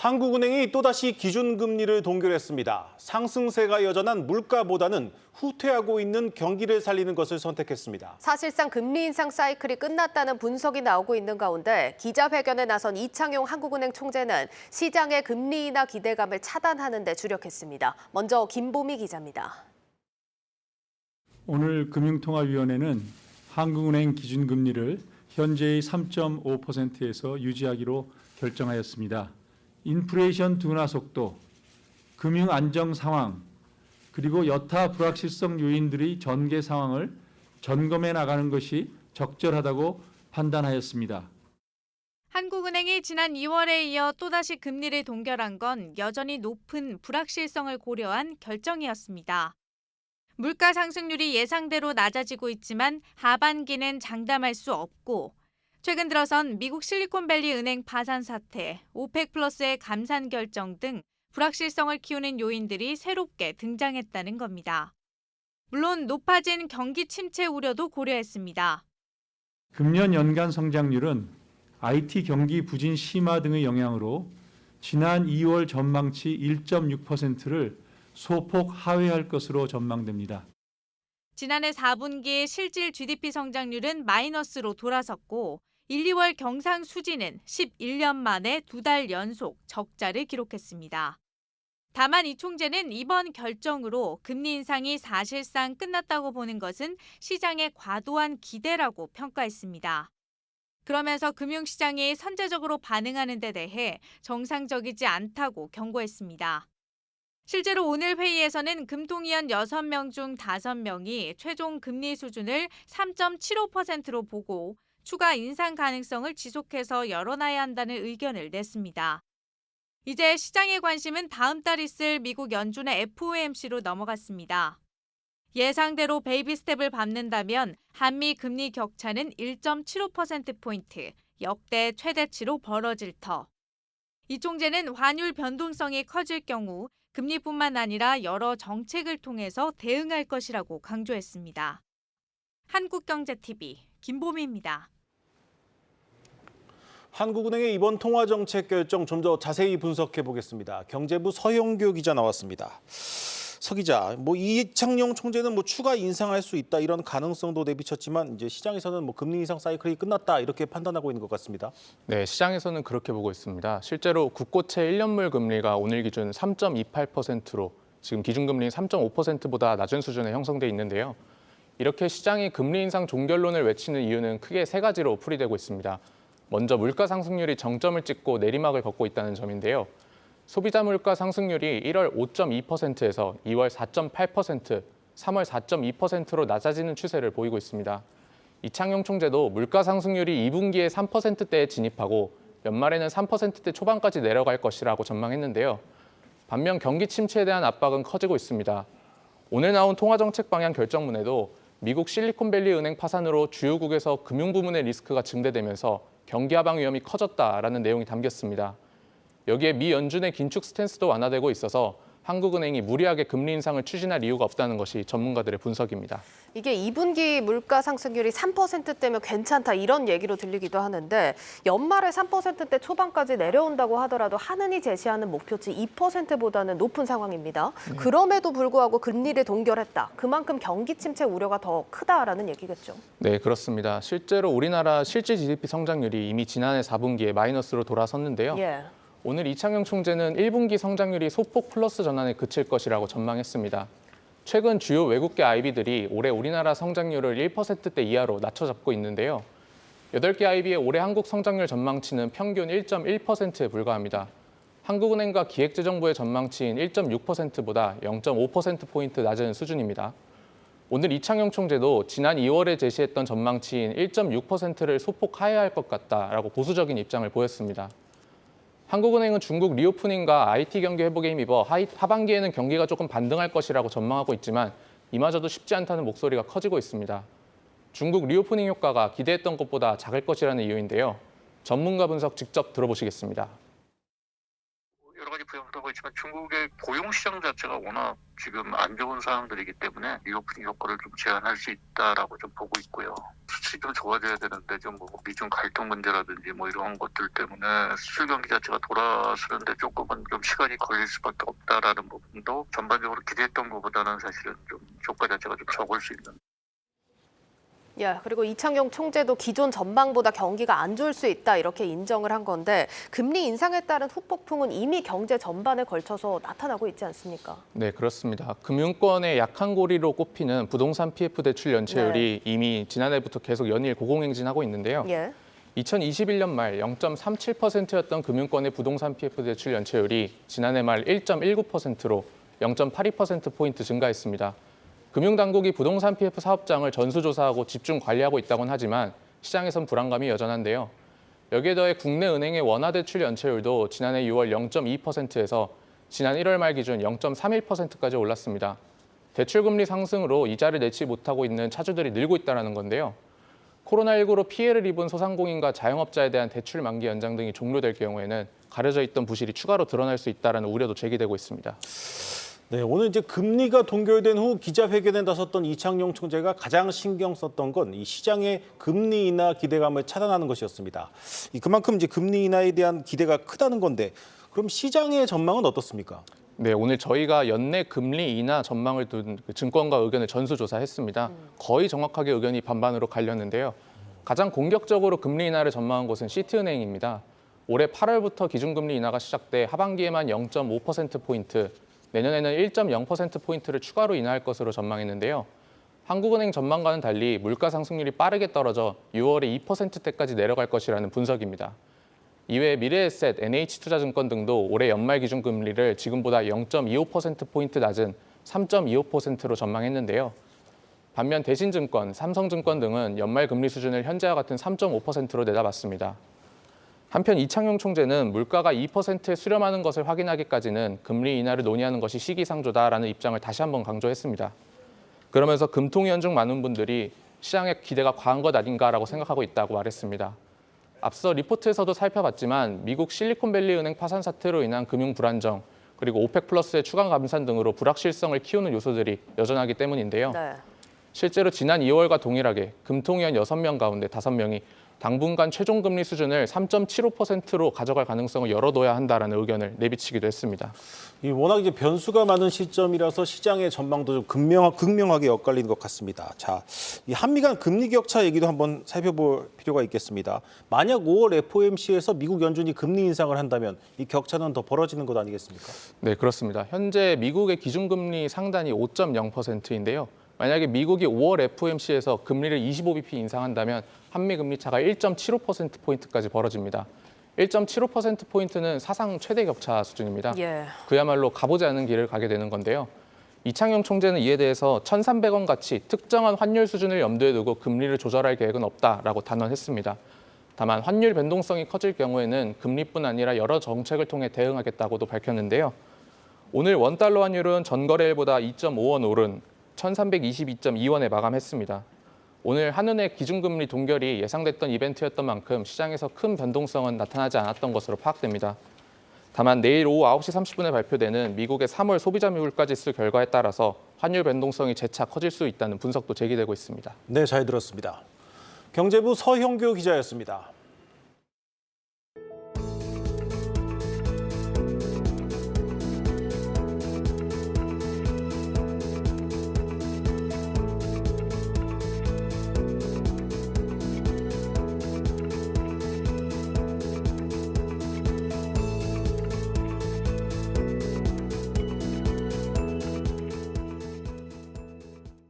한국은행이 또다시 기준금리를 동결했습니다. 상승세가 여전한 물가보다는 후퇴하고 있는 경기를 살리는 것을 선택했습니다. 사실상 금리 인상 사이클이 끝났다는 분석이 나오고 있는 가운데 기자회견에 나선 이창용 한국은행 총재는 시장의 금리 인하 기대감을 차단하는 데 주력했습니다. 먼저 김보미 기자입니다. 오늘 금융통화위원회는 한국은행 기준금리를 현재의 3.5%에서 유지하기로 결정하였습니다. 인플레이션 둔화 속도, 금융 안정 상황, 그리고 여타 불확실성 요인들의 전개 상황을 점검해 나가는 것이 적절하다고 판단하였습니다. 한국은행이 지난 2월에 이어 또다시 금리를 동결한 건 여전히 높은 불확실성을 고려한 결정이었습니다. 물가 상승률이 예상대로 낮아지고 있지만 하반기는 장담할 수 없고 최근 들어선 미국 실리콘밸리 은행 파산 사태, 오펙 플러스의 감산 결정 등 불확실성을 키우는 요인들이 새롭게 등장했다는 겁니다. 물론 높아진 경기 침체 우려도 고려했습니다. 금년 연간 성장률은 IT 경기 부진 심화 등의 영향으로 지난 2월 전망치 1.6%를 소폭 하회할 것으로 전망됩니다. 지난해 4분기 실질 GDP 성장률은 마이너스로 돌아섰고 1, 2월 경상 수지는 11년 만에 2달 연속 적자를 기록했습니다. 다만 이 총재는 이번 결정으로 금리 인상이 사실상 끝났다고 보는 것은 시장의 과도한 기대라고 평가했습니다. 그러면서 금융시장이 선제적으로 반응하는 데 대해 정상적이지 않다고 경고했습니다. 실제로 오늘 회의에서는 금통위원 6명 중 5명이 최종 금리 수준을 3.75%로 보고 추가 인상 가능성을 지속해서 열어놔야 한다는 의견을 냈습니다. 이제 시장의 관심은 다음 달 있을 미국 연준의 FOMC로 넘어갔습니다. 예상대로 베이비 스텝을 밟는다면 한미 금리 격차는 1.75%포인트, 역대 최대치로 벌어질 터. 이 총재는 환율 변동성이 커질 경우 금리뿐만 아니라 여러 정책을 통해서 대응할 것이라고 강조했습니다. 한국경제TV 김보미입니다. 한국은행의 이번 통화정책 결정 좀 더 자세히 분석해 보겠습니다. 경제부 서영교 기자 나왔습니다. 서 기자, 이창용 총재는 추가 인상할 수 있다 이런 가능성도 내비쳤지만 이제 시장에서는 금리 인상 사이클이 끝났다 이렇게 판단하고 있는 것 같습니다. 네, 시장에서는 그렇게 보고 있습니다. 실제로 국고채 1년물 금리가 오늘 기준 3.28%로 지금 기준금리 3.5%보다 낮은 수준에 형성돼 있는데요. 이렇게 시장이 금리 인상 종결론을 외치는 이유는 크게 세 가지로 풀이되고 있습니다. 먼저 물가 상승률이 정점을 찍고 내리막을 걷고 있다는 점인데요. 소비자 물가 상승률이 1월 5.2%에서 2월 4.8%, 3월 4.2%로 낮아지는 추세를 보이고 있습니다. 이창용 총재도 물가 상승률이 2분기에 3%대에 진입하고 연말에는 3%대 초반까지 내려갈 것이라고 전망했는데요. 반면 경기 침체에 대한 압박은 커지고 있습니다. 오늘 나온 통화정책 방향 결정문에도 미국 실리콘밸리 은행 파산으로 주요국에서 금융부문의 리스크가 증대되면서 경기 하방 위험이 커졌다라는 내용이 담겼습니다. 여기에 미 연준의 긴축 스탠스도 완화되고 있어서 한국은행이 무리하게 금리 인상을 추진할 이유가 없다는 것이 전문가들의 분석입니다. 이게 2분기 물가 상승률이 3%대면 괜찮다 이런 얘기로 들리기도 하는데 연말에 3%대 초반까지 내려온다고 하더라도 한은이 제시하는 목표치 2%보다는 높은 상황입니다. 네. 그럼에도 불구하고 금리를 동결했다. 그만큼 경기 침체 우려가 더 크다라는 얘기겠죠. 네, 그렇습니다. 실제로 우리나라 실질 GDP 성장률이 이미 지난해 4분기에 마이너스로 돌아섰는데요. 예. 오늘 이창용 총재는 1분기 성장률이 소폭 플러스 전환에 그칠 것이라고 전망했습니다. 최근 주요 외국계 IB들이 올해 우리나라 성장률을 1%대 이하로 낮춰잡고 있는데요. 8개 IB의 올해 한국 성장률 전망치는 평균 1.1%에 불과합니다. 한국은행과 기획재정부의 전망치인 1.6%보다 0.5%포인트 낮은 수준입니다. 오늘 이창용 총재도 지난 2월에 제시했던 전망치인 1.6%를 소폭 하회할 것 같다라고 보수적인 입장을 보였습니다. 한국은행은 중국 리오프닝과 IT 경기 회복에 힘입어 하반기에는 경기가 조금 반등할 것이라고 전망하고 있지만 이마저도 쉽지 않다는 목소리가 커지고 있습니다. 중국 리오프닝 효과가 기대했던 것보다 작을 것이라는 이유인데요. 전문가 분석 직접 들어보시겠습니다. 여러 가지 부양도가 있지만 중국의 고용시장 자체가 워낙 지금 안 좋은 상황들이기 때문에 리오프닝 효과를 좀 제한할 수 있다라고 좀 보고 있고요. 수출이 좀 좋아져야 되는데 좀 뭐 미중 갈등 문제라든지 뭐 이런 것들 때문에 수출 경기 자체가 돌아서는데 조금은 좀 시간이 걸릴 수밖에 없다라는 부분도 전반적으로 기대했던 것보다는 사실은 좀 효과 자체가 좀 적을 수 있는. 예, 그리고 이창용 총재도 기존 전망보다 경기가 안 좋을 수 있다 이렇게 인정을 한 건데 금리 인상에 따른 후폭풍은 이미 경제 전반에 걸쳐서 나타나고 있지 않습니까? 네, 그렇습니다. 금융권의 약한 고리로 꼽히는 부동산 PF 대출 연체율이 이미 지난해부터 계속 연일 고공행진하고 있는데요. 예. 2021년 말 0.37%였던 금융권의 부동산 PF 대출 연체율이 지난해 말 1.19%로 0.82%포인트 증가했습니다. 금융당국이 부동산 PF 사업장을 전수조사하고 집중 관리하고 있다고는 하지만 시장에선 불안감이 여전한데요. 여기에 더해 국내 은행의 원화대출 연체율도 지난해 6월 0.2%에서 지난 1월 말 기준 0.31%까지 올랐습니다. 대출금리 상승으로 이자를 내지 못하고 있는 차주들이 늘고 있다는 건데요. 코로나19로 피해를 입은 소상공인과 자영업자에 대한 대출 만기 연장 등이 종료될 경우에는 가려져 있던 부실이 추가로 드러날 수 있다는 우려도 제기되고 있습니다. 네, 오늘 이제 금리가 동결된 후 기자회견에 나섰던 이창용 총재가 가장 신경 썼던 건 이 시장의 금리 인하 기대감을 차단하는 것이었습니다. 그만큼 이제 금리 인하에 대한 기대가 크다는 건데 그럼 시장의 전망은 어떻습니까? 네, 오늘 저희가 연내 금리 인하 전망을 둔 증권가 의견을 전수조사했습니다. 거의 정확하게 의견이 반반으로 갈렸는데요. 가장 공격적으로 금리 인하를 전망한 곳은 시티은행입니다. 올해 8월부터 기준금리 인하가 시작돼 하반기에만 0.5%포인트, 내년에는 1.0%포인트를 추가로 인하할 것으로 전망했는데요. 한국은행 전망과는 달리 물가 상승률이 빠르게 떨어져 6월에 2%대까지 내려갈 것이라는 분석입니다. 이외에 미래에셋, NH투자증권 등도 올해 연말 기준금리를 지금보다 0.25%포인트 낮은 3.25%로 전망했는데요. 반면 대신증권, 삼성증권 등은 연말 금리 수준을 현재와 같은 3.5%로 내다봤습니다. 한편 이창용 총재는 물가가 2%에 수렴하는 것을 확인하기까지는 금리 인하를 논의하는 것이 시기상조다라는 입장을 다시 한번 강조했습니다. 그러면서 금통위원 중 많은 분들이 시장의 기대가 과한 것 아닌가라고 생각하고 있다고 말했습니다. 앞서 리포트에서도 살펴봤지만 미국 실리콘밸리 은행 파산 사태로 인한 금융 불안정, 그리고 오펙 플러스의 추가 감산 등으로 불확실성을 키우는 요소들이 여전하기 때문인데요. 네. 실제로 지난 2월과 동일하게 금통위원 6명 가운데 5명이 당분간 최종금리 수준을 3.75%로 가져갈 가능성을 열어둬야 한다라는 의견을 내비치기도 했습니다. 워낙 이제 변수가 많은 시점이라서 시장의 전망도 좀 극명하게 엇갈리는 것 같습니다. 자, 이 한미 간 금리 격차 얘기도 한번 살펴볼 필요가 있겠습니다. 만약 5월 FOMC에서 미국 연준이 금리 인상을 한다면 이 격차는 더 벌어지는 것 아니겠습니까? 네, 그렇습니다. 현재 미국의 기준금리 상단이 5.0%인데요. 만약에 미국이 5월 FOMC에서 금리를 25bp 인상한다면 한미 금리 차가 1.75%포인트까지 벌어집니다. 1.75%포인트는 사상 최대 격차 수준입니다. 예. 그야말로 가보지 않은 길을 가게 되는 건데요. 이창용 총재는 이에 대해서 1,300원 같이 특정한 환율 수준을 염두에 두고 금리를 조절할 계획은 없다라고 단언했습니다. 다만 환율 변동성이 커질 경우에는 금리뿐 아니라 여러 정책을 통해 대응하겠다고도 밝혔는데요. 오늘 원달러 환율은 전거래일보다 2.5원 오른 1,322.2원에 마감했습니다. 오늘 한은의 기준금리 동결이 예상됐던 이벤트였던 만큼 시장에서 큰 변동성은 나타나지 않았던 것으로 파악됩니다. 다만 내일 오후 9시 30분에 발표되는 미국의 3월 소비자 물가지수 결과에 따라서 환율 변동성이 재차 커질 수 있다는 분석도 제기되고 있습니다. 네, 잘 들었습니다. 경제부 서형교 기자였습니다.